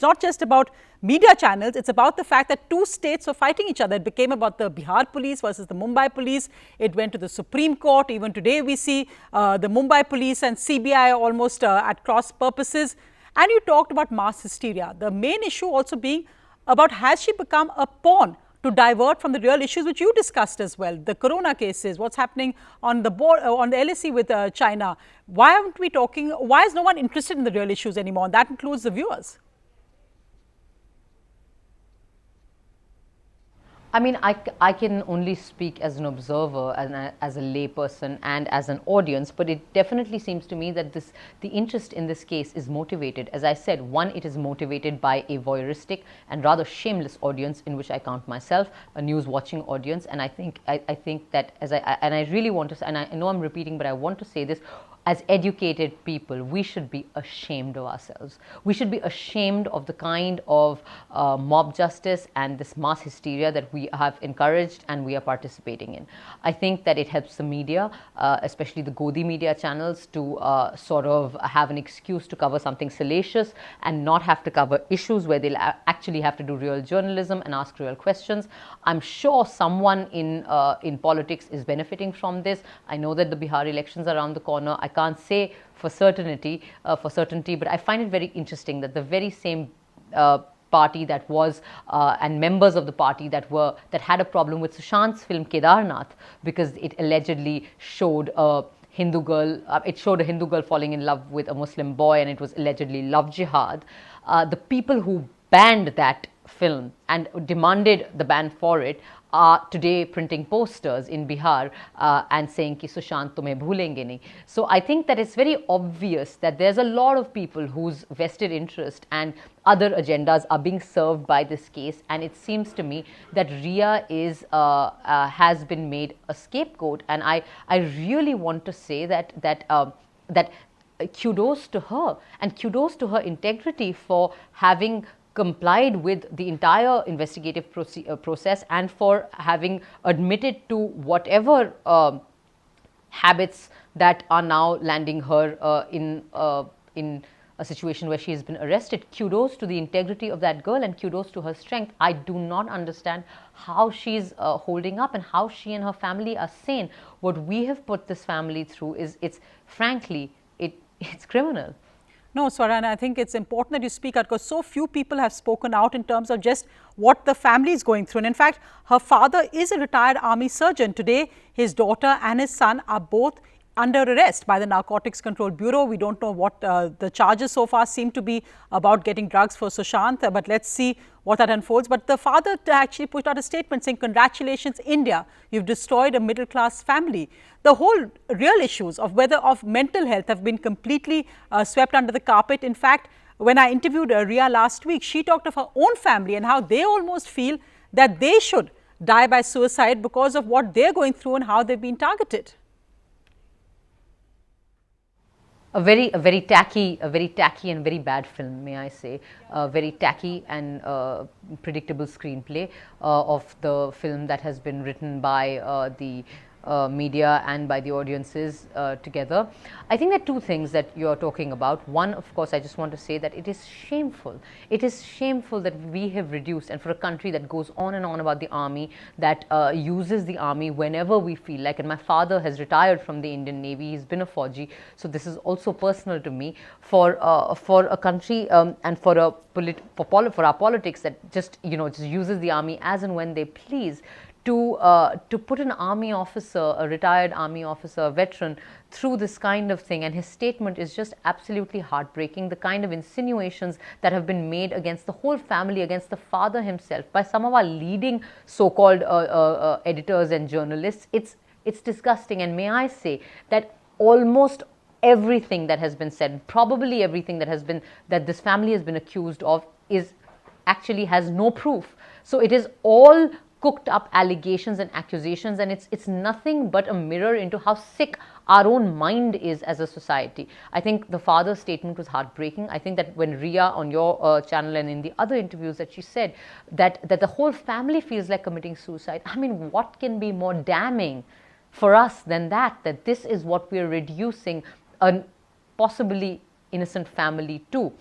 not just about media channels, it's about the fact that two states were fighting each other. It became about the Bihar police versus the Mumbai police. It went to the Supreme Court. Even today we see the Mumbai police and CBI almost at cross purposes. And you talked about mass hysteria. The main issue also being about, has she become a pawn to divert from the real issues which you discussed as well, the corona cases, what's happening on the board, on the LSE with China. Why aren't we talking, why is no one interested in the real issues anymore? And that includes the viewers. I mean, I can only speak as an observer, as a layperson and as an audience, but it definitely seems to me that the interest in this case is motivated. As I said, one, it is motivated by a voyeuristic and rather shameless audience, in which I count myself, a news watching audience. And I think that, I really want to, and I know I'm repeating, but I want to say this, as educated people, we should be ashamed of ourselves. We should be ashamed of the kind of mob justice and this mass hysteria that we have encouraged and we are participating in. I think that it helps the media, especially the Godi media channels, to sort of have an excuse to cover something salacious and not have to cover issues where they'll actually have to do real journalism and ask real questions. I'm sure someone in politics is benefiting from this. I know that the Bihar elections are around the corner. I can't say for certainty, but I find it very interesting that the very same party that was and members of the party that had a problem with Sushant's film Kedarnath, because it allegedly showed a Hindu girl, falling in love with a Muslim boy, and it was allegedly love jihad. The people who banned that film and demanded the ban for it are today printing posters in Bihar and saying ki Sushant tumhe bhulenge nahi. So I think that it's very obvious that there's a lot of people whose vested interest and other agendas are being served by this case, and it seems to me that Rhea has been made a scapegoat. And I really want to say that kudos to her, and kudos to her integrity for having complied with the entire investigative process and for having admitted to whatever habits that are now landing her in a situation where she has been arrested. Kudos to the integrity of that girl and kudos to her strength. I do not understand how she's holding up and how she and her family are sane. What we have put this family through it's frankly, it's criminal. No, Swara, and I think it's important that you speak out, because so few people have spoken out in terms of just what the family is going through. And in fact, her father is a retired army surgeon. Today, his daughter and his son are both under arrest by the Narcotics Control Bureau. We don't know what the charges so far seem to be about getting drugs for Sushant, but let's see what that unfolds. But the father actually put out a statement saying, congratulations, India, you've destroyed a middle-class family. The whole real issues of mental health have been completely swept under the carpet. In fact, when I interviewed Rhea last week, she talked of her own family and how they almost feel that they should die by suicide because of what they're going through and how they've been targeted. A very tacky and very bad film, may I say. Very tacky and predictable screenplay of the film that has been written by the media and by the audiences together. I think there are two things that you're talking about. One, of course, I just want to say that it is shameful. It is shameful that we have reduced, and for a country that goes on and on about the army, that uses the army whenever we feel like, and my father has retired from the Indian Navy, he's been a Fauji, so this is also personal to me, for a country and for our politics that just uses the army as and when they please, to put an army officer, a retired army officer, a veteran, through this kind of thing. And his statement is just absolutely heartbreaking. The kind of insinuations that have been made against the whole family, against the father himself, by some of our leading so-called editors and journalists, it's disgusting. And may I say that almost everything that has been said, probably everything that this family has been accused of, actually has no proof. So it is all cooked up allegations and accusations, and it's nothing but a mirror into how sick our own mind is as a society. I think the father's statement was heartbreaking. I think that when Rhea on your channel and in the other interviews that she said that the whole family feels like committing suicide, I mean, what can be more damning for us than that this is what we're reducing a possibly innocent family to?